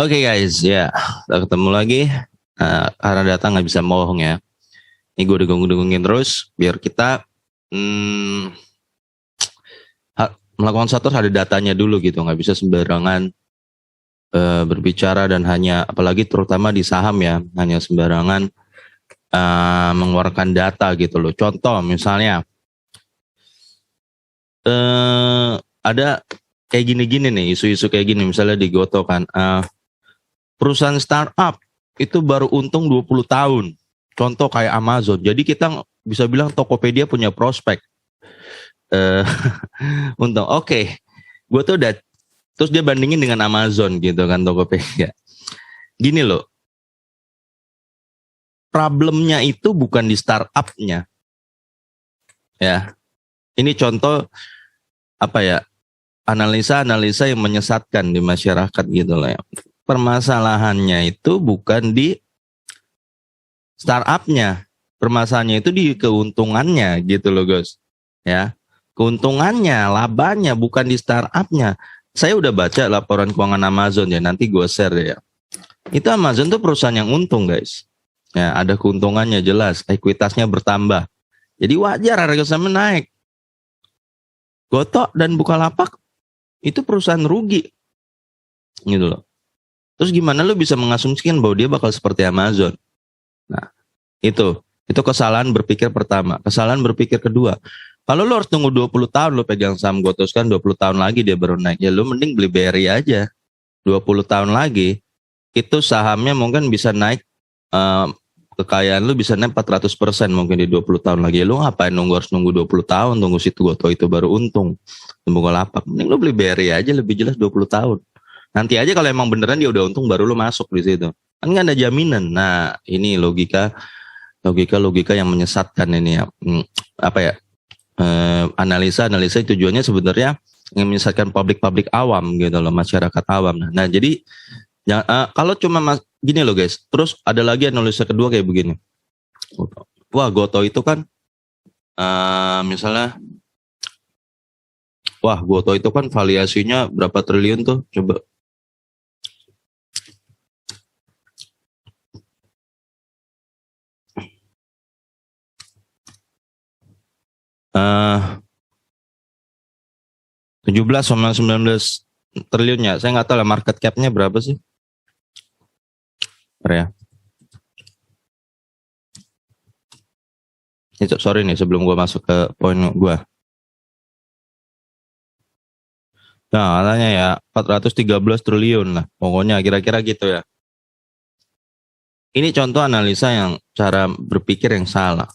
Oke guys, ya kita ketemu lagi. Karena data nggak bisa bohong ya. Ini gue dengung-dengungin terus biar kita melakukan sesuatu ada datanya dulu gitu. Nggak bisa sembarangan berbicara dan hanya, apalagi terutama di saham ya, hanya sembarangan mengeluarkan data gitu loh. Contoh misalnya ada kayak gini-gini nih, isu-isu kayak gini misalnya di Goto kan. Perusahaan startup itu baru untung 20 tahun. Contoh kayak Amazon. Jadi kita bisa bilang Tokopedia punya prospek. Untung. Oke. Gue tuh udah, terus dia bandingin dengan Amazon gitu kan, Tokopedia. Gini loh. Problemnya itu bukan di startupnya. Ya. Ini contoh apa ya? Analisa-analisa yang menyesatkan di masyarakat gitu lah ya. Permasalahannya itu bukan di startupnya, permasalahannya itu di keuntungannya gitu loh guys, ya keuntungannya, labanya bukan di startupnya. Saya udah baca laporan keuangan Amazon ya, nanti gue share ya. Itu Amazon tuh perusahaan yang untung guys, ya ada keuntungannya jelas, ekuitasnya bertambah, jadi wajar harga saham naik. Goto dan Bukalapak itu perusahaan rugi gitu loh. Terus gimana lo bisa mengasumsikan bahwa dia bakal seperti Amazon? Nah, itu kesalahan berpikir pertama. Kesalahan berpikir kedua, kalau lo harus tunggu 20 tahun lo pegang saham Goto kan 20 tahun lagi dia baru naik, ya lo mending beli BRI aja. 20 tahun lagi itu sahamnya mungkin bisa naik, kekayaan lo bisa naik 400% mungkin di 20 tahun lagi. Lo ngapain harus nunggu 20 tahun tunggu situ Goto itu baru untung. Bukalapak, mending lo beli BRI aja, lebih jelas 20 tahun. Nanti aja kalau emang beneran dia udah untung baru lo masuk di situ. Kan nggak ada jaminan. Nah, ini logika yang menyesatkan ini ya. Apa ya? Analisa tujuannya sebenarnya yang menyesatkan publik awam gitu loh, masyarakat awam. Nah, jadi ya, kalau cuma gini loh guys. Terus ada lagi analisa kedua kayak begini. Wah, Goto itu kan misalnya, wah Goto itu kan valuasinya berapa triliun tuh, coba. 17,19 triliun ya. Saya nggak tahu lah market cap-nya berapa sih. Ya. Sorry nih sebelum gue masuk ke poin gue. Nah, katanya ya 413 triliun lah. Pokoknya kira-kira gitu ya. Ini contoh analisa yang cara berpikir yang salah.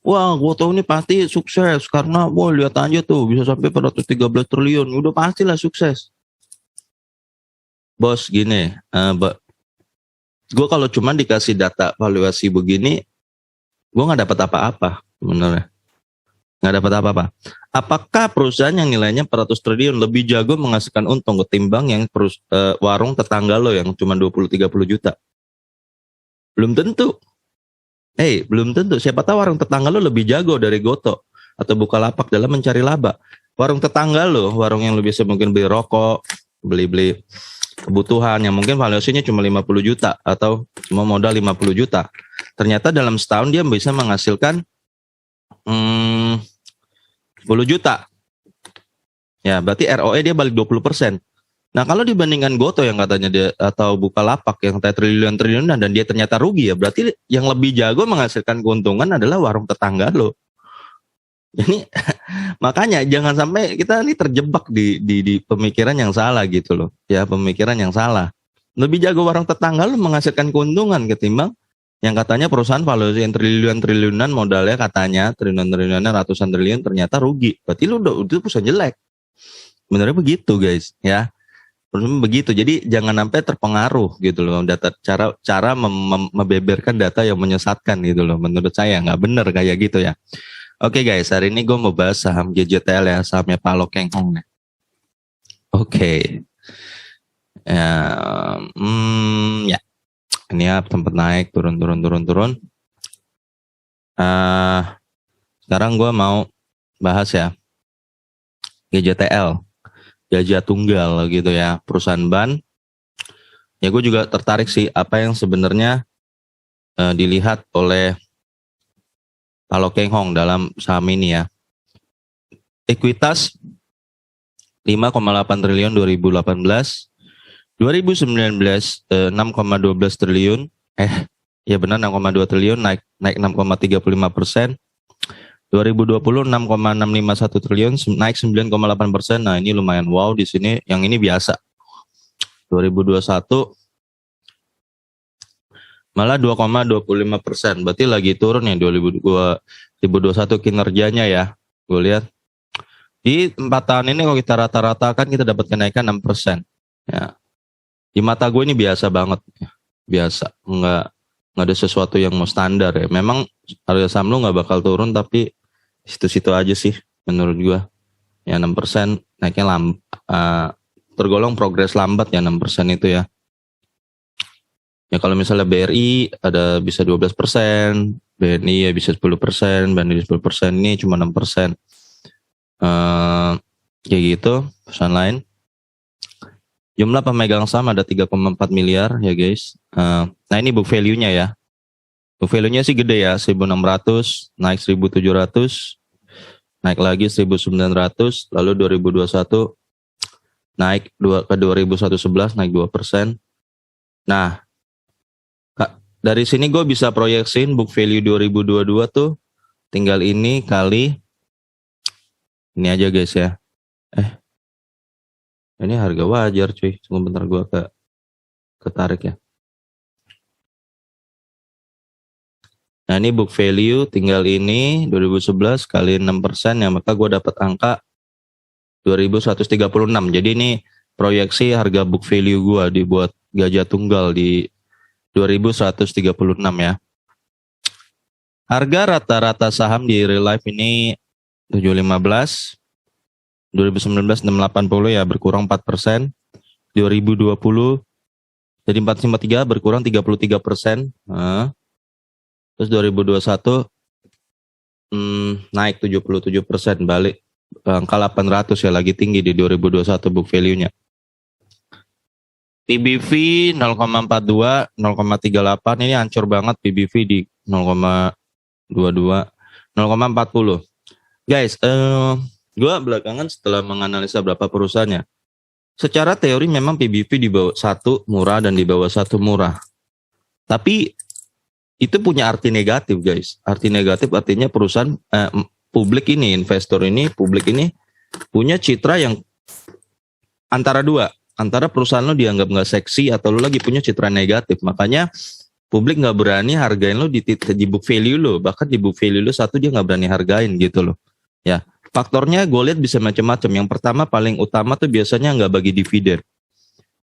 Wah, Goto ini pasti sukses karena lihat aja tuh bisa sampai 413 triliun. Udah pastilah sukses. Bos, gini, gue kalau cuma dikasih data valuasi begini, gue nggak dapat apa-apa sebenarnya. Nggak dapat apa-apa. Apakah perusahaan yang nilainya 400 triliun lebih jago menghasilkan untung ketimbang yang warung tetangga lo yang cuma 20-30 juta? Belum tentu. Belum tentu. Siapa tahu warung tetangga lo lebih jago dari Goto atau Bukalapak dalam mencari laba. Warung tetangga lo, warung yang lo bisa mungkin beli rokok, beli kebutuhan yang mungkin valuasinya cuma 50 juta atau cuma modal 50 juta. Ternyata dalam setahun dia bisa menghasilkan 10 juta. Ya, berarti ROE dia balik 20%. Nah, kalau dibandingkan Goto yang katanya dia atau Bukalapak yang triliun-triliunan dan dia ternyata rugi, ya berarti yang lebih jago menghasilkan keuntungan adalah warung tetangga lo. Ini makanya jangan sampai kita ini terjebak di pemikiran yang salah gitu loh. Ya, pemikiran yang salah. Lebih jago warung tetangga lo menghasilkan keuntungan ketimbang yang katanya perusahaan valuasi yang triliun-triliunan modalnya katanya triliun-triliunan ratusan triliun ternyata rugi. Berarti lu itu perusahaan jelek. Benernya begitu guys, ya. Begitu. Jadi jangan sampai terpengaruh gitu loh data, cara membeberkan data yang menyesatkan gitu loh. Menurut saya nggak benar kayak gitu ya. Oke guys, hari ini gue mau bahas saham GJTL ya, sahamnya Pak Lo Keng Hong. Oke. Ya. Ini ya tempat naik turun. Sekarang gue mau bahas ya GJTL. Gajah Tunggal gitu ya, perusahaan ban Ya gue juga tertarik sih apa yang sebenarnya dilihat oleh Pak Lo Keng Hong dalam saham ini ya. Ekuitas 5,8 triliun 2018, 2019 6,12 triliun, ya benar 6,2 triliun, naik 6,35%. 2020 6,651 triliun, naik 9,8%. Nah ini lumayan wow di sini. Yang ini biasa. 2021 malah 2,25%. Berarti lagi turun ya 2021 kinerjanya ya. Gue lihat di 4 tahun ini kalau kita rata-ratakan kita dapat kenaikan 6%. Ya. Di mata gue ini biasa banget. Biasa. Nggak ada sesuatu yang mau standar ya. Memang harga saham lu nggak bakal turun tapi situ-situ aja sih menurut gue. Ya 6% naiknya tergolong progres lambat ya 6% itu ya. Ya kalau misalnya BRI ada bisa 12%, BNI ya bisa 10%, BNI 10%, ini cuma 6%. Kayak gitu, perusahaan lain. Jumlah pemegang saham ada 3,4 miliar ya guys. Nah ini book value-nya ya. Book value-nya sih gede ya, 1.600, naik 1.700, naik lagi 1.900, lalu 2021 naik ke 2011 naik 2%. Nah, dari sini gue bisa proyeksiin book value 2022 tuh tinggal ini kali ini aja guys ya. Ini harga wajar cuy. Sebentar gue ketarik ya. Nah ini book value tinggal ini 2011 kali 6% ya, maka gue dapat angka 2136. Jadi ini proyeksi harga book value gue dibuat gajah tunggal di 2136 ya. Harga rata-rata saham di real life ini 715, 2019 680 ya berkurang 4%, 2020 jadi 453 berkurang 33%, terus 2021 naik 77% balik angka 800 ya, lagi tinggi di 2021 book value-nya. PBV 0,42, 0,38 ini hancur banget PBV di 0,22, 0,40. Guys, gue belakangan setelah menganalisa berapa perusahaannya, secara teori memang PBV di bawah 1 murah dan di bawah 1 murah. Tapi itu punya arti negatif guys. Arti negatif artinya perusahaan publik ini punya citra yang antara dua. Antara perusahaan lo dianggap nggak seksi atau lo lagi punya citra negatif. Makanya publik nggak berani hargain lo di book value lo. Bahkan di book value lo 1 dia nggak berani hargain gitu loh. Ya, faktornya gue lihat bisa macam-macam. Yang pertama paling utama tuh biasanya nggak bagi dividen.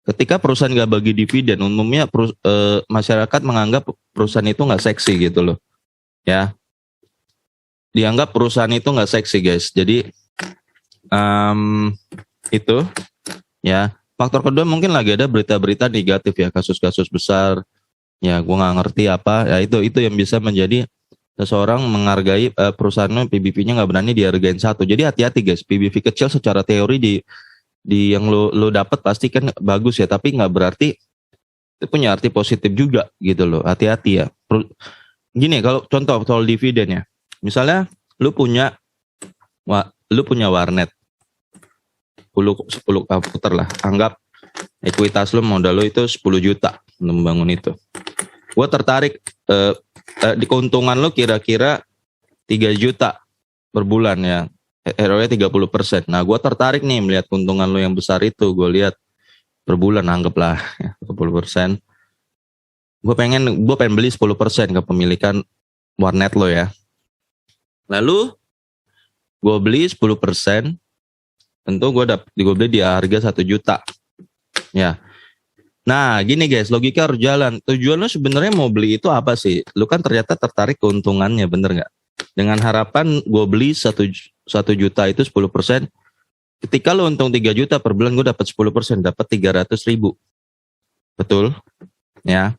Ketika perusahaan nggak bagi dividen, umumnya masyarakat menganggap perusahaan itu nggak seksi gitu loh. Ya, dianggap perusahaan itu nggak seksi guys. Jadi itu ya. Faktor kedua mungkin lagi ada berita-berita negatif ya, kasus-kasus besar. Ya, gue nggak ngerti apa. Ya itu yang bisa menjadi seseorang menghargai perusahaannya PBV-nya nggak berani dihargain 1. Jadi hati-hati guys. PBV kecil secara teori di yang lo dapat pasti kan bagus ya, tapi nggak berarti itu punya arti positif juga gitu loh. Hati-hati ya. Gini kalau contoh soal dividen ya. Misalnya lu punya warnet 10 komputer lah, anggap ekuitas lu modal lu itu 10 juta untuk membangun itu. Gue tertarik di keuntungan lu kira-kira 3 juta per bulan ya, ROE 30%. Nah gue tertarik nih melihat keuntungan lu yang besar itu. Gue lihat per bulan anggaplah ya, 30%. Gue pengen beli 10% kepemilikan warnet lo ya. Lalu gue beli 10%, tentu gue beli di harga 1 juta. Ya. Nah, gini guys, logika harus jalan. Tujuan lu sebenarnya mau beli itu apa sih? Lu kan ternyata tertarik keuntungannya, bener nggak? Dengan harapan gue beli 1 juta itu 10%. Ketika lu untung 3 juta per bulan, gue dapat 10%, dapat 300.000. Betul? Ya.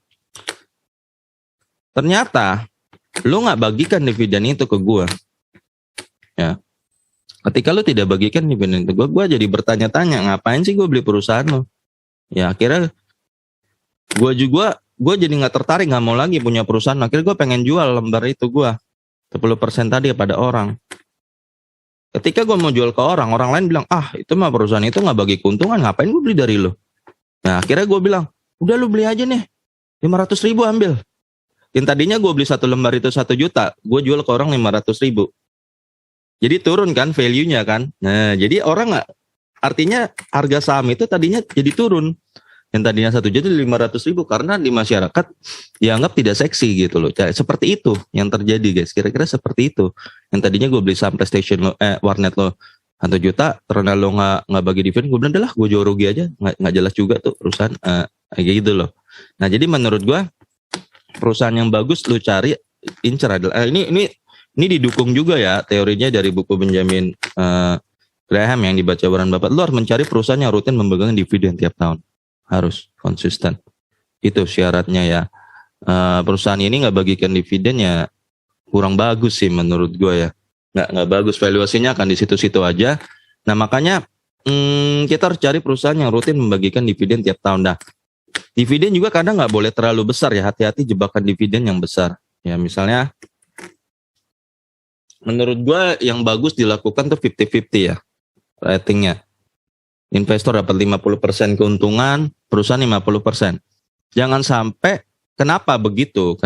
Ternyata lu nggak bagikan dividen itu ke gue. Ya. Ketika lu tidak bagikan dividen itu gue jadi bertanya-tanya, ngapain sih gue beli perusahaan lo? Ya akhirnya gue jadi nggak tertarik, nggak mau lagi punya perusahaan. Akhirnya gue pengen jual lembar itu gue 10% tadi kepada orang. Ketika gue mau jual ke orang lain bilang, itu mah perusahaan itu nggak bagi keuntungan, ngapain gue beli dari lo? Nah akhirnya gue bilang, udah lu beli aja nih, 500.000 ambil. Yang tadinya gue beli satu lembar itu 1 juta, gue jual ke orang 500.000. Jadi turun kan value-nya kan. Nah jadi orang nggak, artinya harga saham itu tadinya jadi turun. Yang tadinya 1 juta 500.000 karena di masyarakat dianggap tidak seksi gitu loh. Seperti itu yang terjadi guys. Kira-kira seperti itu. Yang tadinya gue beli saham PlayStation lo, warnet lo 1 juta, karena lo nggak bagi dividen, gue bilang dah lah gue jual rugi aja, nggak jelas juga tuh perusahaan kayak gitu loh. Nah jadi menurut gue perusahaan yang bagus lo cari incer adalah ini didukung juga ya teorinya dari buku Benjamin Graham yang dibaca Warren Buffett. Lo harus mencari perusahaan yang rutin memegang dividen tiap tahun. Harus konsisten, itu syaratnya ya. Perusahaan ini nggak bagikan dividen ya kurang bagus sih menurut gue ya, nggak bagus, valuasinya akan di situ-situ aja. Nah makanya kita harus cari perusahaan yang rutin membagikan dividen tiap tahun. Nah dividen juga kadang nggak boleh terlalu besar ya, hati-hati jebakan dividen yang besar ya. Misalnya menurut gue yang bagus dilakukan tuh 50-50 ya ratingnya. Investor dapat 50% keuntungan, perusahaan 50%. Jangan sampai, kenapa begitu?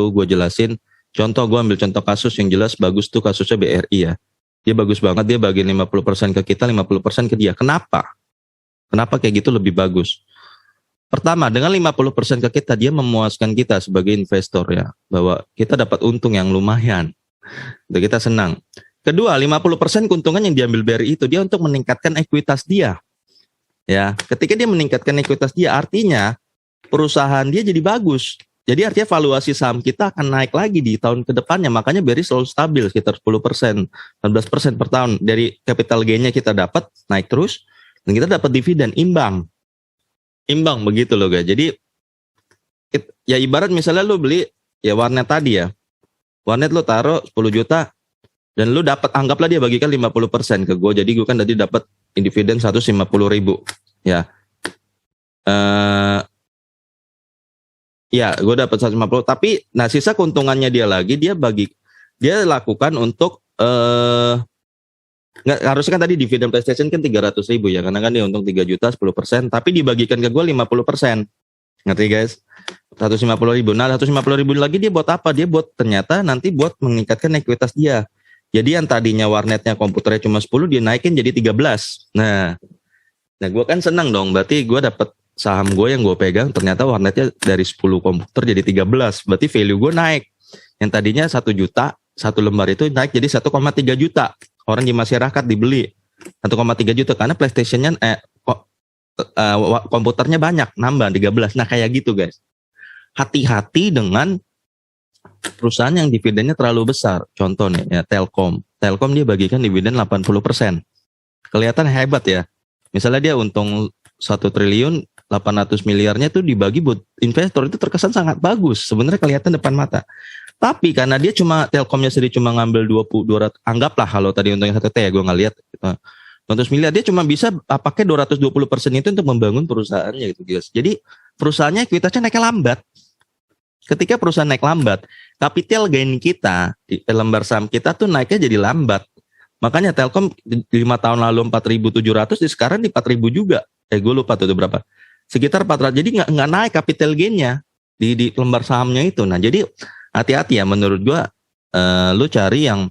Gue jelasin. Contoh, gue ambil contoh kasus yang jelas bagus tuh kasusnya BRI ya. Dia bagus banget, dia bagi 50% ke kita, 50% ke dia. Kenapa kayak gitu lebih bagus? Pertama, dengan 50% ke kita, dia memuaskan kita sebagai investor ya. Bahwa kita dapat untung yang lumayan. Kita senang. Kedua, 50% keuntungan yang diambil BRI itu dia untuk meningkatkan ekuitas dia. Ya, ketika dia meningkatkan ekuitas dia, artinya perusahaan dia jadi bagus. Jadi artinya valuasi saham kita akan naik lagi di tahun ke depannya. Makanya BRI selalu stabil sekitar 10%, 14% per tahun. Dari capital gain-nya kita dapat naik terus, dan kita dapat dividen imbang begitu loh guys. Jadi ya ibarat misalnya lu beli ya warnet tadi ya. Warnet lu taruh 10 juta. Dan lu dapat, anggaplah dia bagikan 50% ke gue. Jadi gue kan tadi dapat dividen 150.000 ya. Ya gue dapat 150. Tapi nah sisa keuntungannya dia lagi dia lakukan untuk nggak harusnya kan tadi dividen PlayStation kan 300.000 ya, karena kan dia untung 3 juta 10%, tapi dibagikan ke gue 50%. Ngerti guys? 150.000. Nah 150.000 lagi dia buat apa? Dia buat ternyata nanti buat meningkatkan ekuitas dia. Jadi yang tadinya warnetnya komputernya cuma 10, dia naikin jadi 13. Nah gue kan senang dong. Berarti gue dapat saham gue yang gue pegang ternyata warnetnya dari 10 komputer jadi 13. Berarti value gue naik. Yang tadinya 1 juta, satu lembar itu naik jadi 1,3 juta. Orang di masyarakat dibeli 1,3 juta karena PlayStation-nya komputernya banyak, nambah 13. Nah kayak gitu guys. Hati-hati dengan perusahaan yang dividennya terlalu besar. Contoh nih ya Telkom dia bagikan dividen 80%. Kelihatan hebat ya. Misalnya dia untung 1 triliun 800 miliarnya tuh dibagi buat investor, itu terkesan sangat bagus. Sebenarnya kelihatan depan mata. Tapi karena dia Telkomnya sendiri cuma ngambil 200, anggaplah kalau tadi untungnya 1T ya, gue nggak lihat 200 miliar, dia cuma bisa pakai 220% itu untuk membangun perusahaannya gitu guys. Jadi perusahaannya ekuitasnya naiknya lambat. Ketika perusahaan naik lambat, capital gain kita di lembar saham kita tuh naiknya jadi lambat. Makanya Telkom 5 tahun lalu 4.700, di sekarang di 4.000 juga. Gue lupa tuh berapa. Sekitar 400. Jadi nggak naik capital gain-nya di lembar sahamnya itu. Nah jadi hati-hati ya menurut gue. Lu cari yang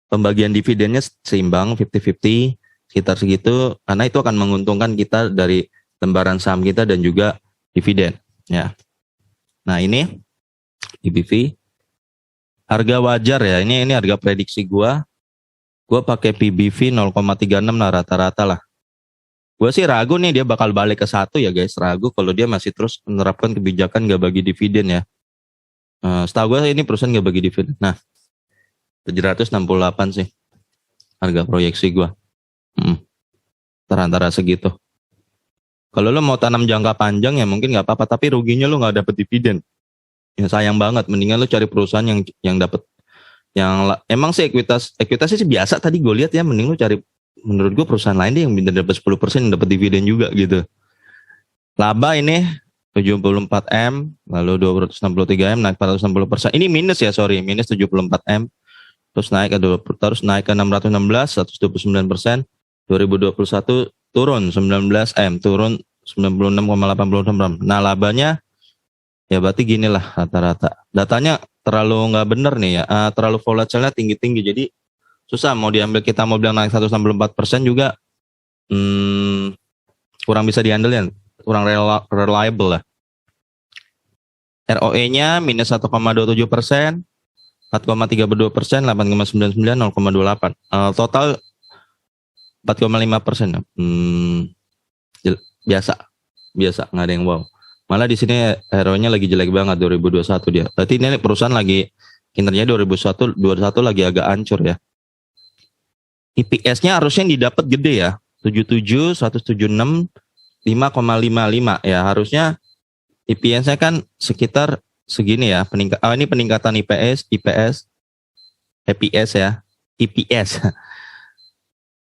pembagian dividennya seimbang 50-50 sekitar segitu, karena itu akan menguntungkan kita dari lembaran saham kita dan juga dividen ya. Nah ini PBV harga wajar ya, ini harga prediksi gua pakai PBV 0,36 lah rata-rata lah. Gue sih ragu nih dia bakal balik ke 1 ya guys, ragu kalau dia masih terus menerapkan kebijakan gak bagi dividen ya. Setahu gue ini perusahaan gak bagi dividen. Nah 768 sih harga proyeksi gue. Antara segitu. Kalau lo mau tanam jangka panjang ya mungkin nggak apa-apa, tapi ruginya lo nggak dapet dividen. Ya sayang banget. Mendingan lo cari perusahaan yang dapat, yang emang sih ekuitasnya sih biasa tadi gue lihat ya. Mending lo cari menurut gue perusahaan lain deh yang bisa dapat 10% yang dapat dividen juga gitu. Laba ini 74M, lalu 263M naik 460%. Ini minus ya, sorry, minus 74M. Terus naik ke 616, 129%. 2021 turun 19M, turun 96,86. Nah, labanya ya berarti gini lah rata-rata. Datanya terlalu nggak bener nih ya, terlalu volatilnya tinggi-tinggi. Jadi susah mau diambil, kita mau bilang naik 164% juga kurang bisa diandelin, kurang reliable lah. ROE-nya minus 1,27%, 4,32%, 8,99, 0,28. Total 4,5%. Biasa, nggak ada yang wow. Malah di sini ROE-nya lagi jelek banget 2021 dia. Berarti ini perusahaan lagi kinerjanya 2021 lagi agak hancur ya. EPS-nya harusnya yang didapat gede ya. 77, 176, 5,55 ya. Harusnya EPS-nya kan sekitar segini ya. Ini peningkatan EPS ya. EPS.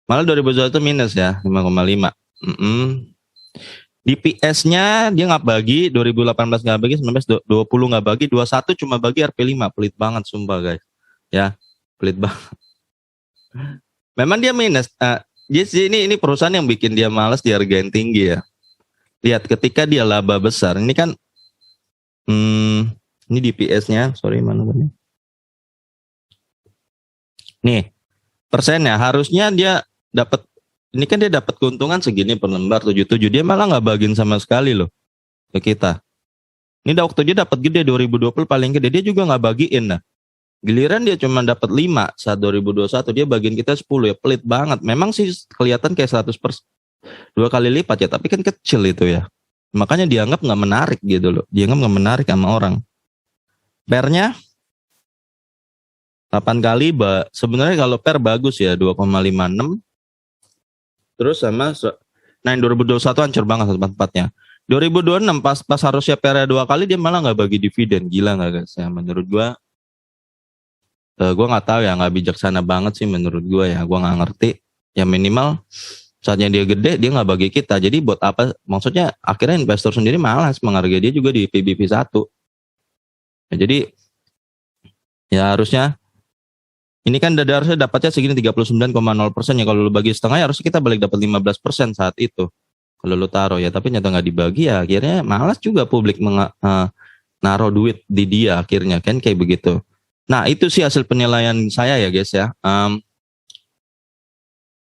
Malah 2021 minus ya, 5,5. DPS-nya dia nggak bagi, 2018 nggak bagi, 19, 20 nggak bagi, 21 cuma bagi RP5. Pelit banget sumpah guys. Ya, pelit banget. Memang dia minus. Jadi ini perusahaan yang bikin dia malas dihargain tinggi ya. Lihat ketika dia laba besar, ini kan ini DPS-nya, sorry mana tadi? Nih, persennya harusnya dia dapat, ini kan dia dapat keuntungan segini per lembar 77, dia malah nggak bagiin sama sekali loh ke kita. Ini waktu dia dapat gede 2020 paling gede, dia juga nggak bagiin. Nah, giliran dia cuma dapat 5 saat 2021, dia bagiin kita 10 ya, pelit banget. Memang sih kelihatan kayak 100%, 2 kali lipat ya, tapi kan kecil itu ya. Makanya dianggap nggak menarik gitu loh, dianggap nggak menarik sama orang. PER-nya 8 kali, sebenarnya kalau PER bagus ya 2,56. Terus sama, nah 2021 hancur banget tempatnya. 2026 pas harusnya PER 2 kali dia malah nggak bagi dividen, gila nggak guys ya? Menurut gua nggak tahu ya, nggak bijaksana banget sih menurut gua ya. Gua nggak ngerti. Ya minimal saatnya dia gede dia nggak bagi kita. Jadi buat apa? Maksudnya akhirnya investor sendiri malas menghargai dia juga di PBV 1. Ya, jadi ya harusnya ini kan harusnya dapatnya segini 39,0% ya, kalau lu bagi setengah ya harusnya kita balik dapat 15% saat itu. Kalau lu taruh ya, tapi nyata nggak dibagi ya akhirnya malas juga publik naruh duit di dia akhirnya kan kayak begitu. Nah, itu sih hasil penilaian saya ya guys ya.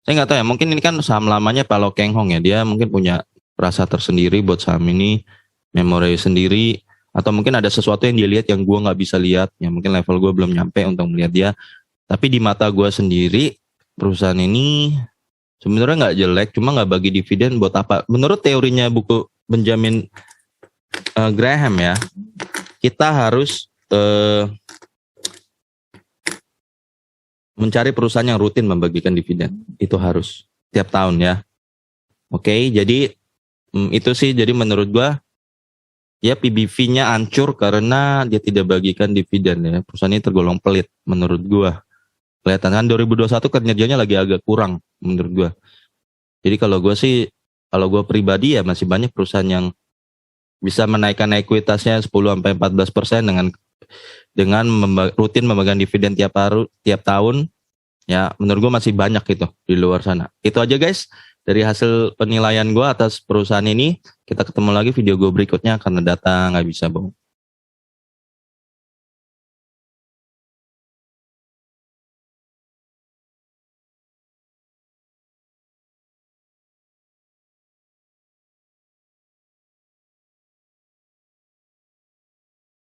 Saya nggak tahu ya, mungkin ini kan saham lamanya Pak Lo Keng Hong ya, dia mungkin punya rasa tersendiri buat saham ini, memori sendiri, atau mungkin ada sesuatu yang dia lihat yang gua nggak bisa lihat, ya mungkin level gua belum nyampe untuk melihat dia. Tapi di mata gue sendiri, perusahaan ini sebenarnya nggak jelek, cuma nggak bagi dividen buat apa? Menurut teorinya buku Benjamin Graham ya, kita harus mencari perusahaan yang rutin membagikan dividen. Itu harus tiap tahun ya. Oke, jadi itu sih. Jadi menurut gue, ya PBV-nya hancur karena dia tidak bagikan dividen ya. Perusahaan ini tergolong pelit menurut gue. Kelihatan kan 2021 kinerjanya lagi agak kurang menurut gue. Jadi kalau gue pribadi ya masih banyak perusahaan yang bisa menaikkan ekuitasnya 10-14% dengan rutin memegang dividen tiap tahun. Ya menurut gue masih banyak itu di luar sana. Itu aja guys dari hasil penilaian gue atas perusahaan ini. Kita ketemu lagi video gue berikutnya karena data nggak bisa bohong.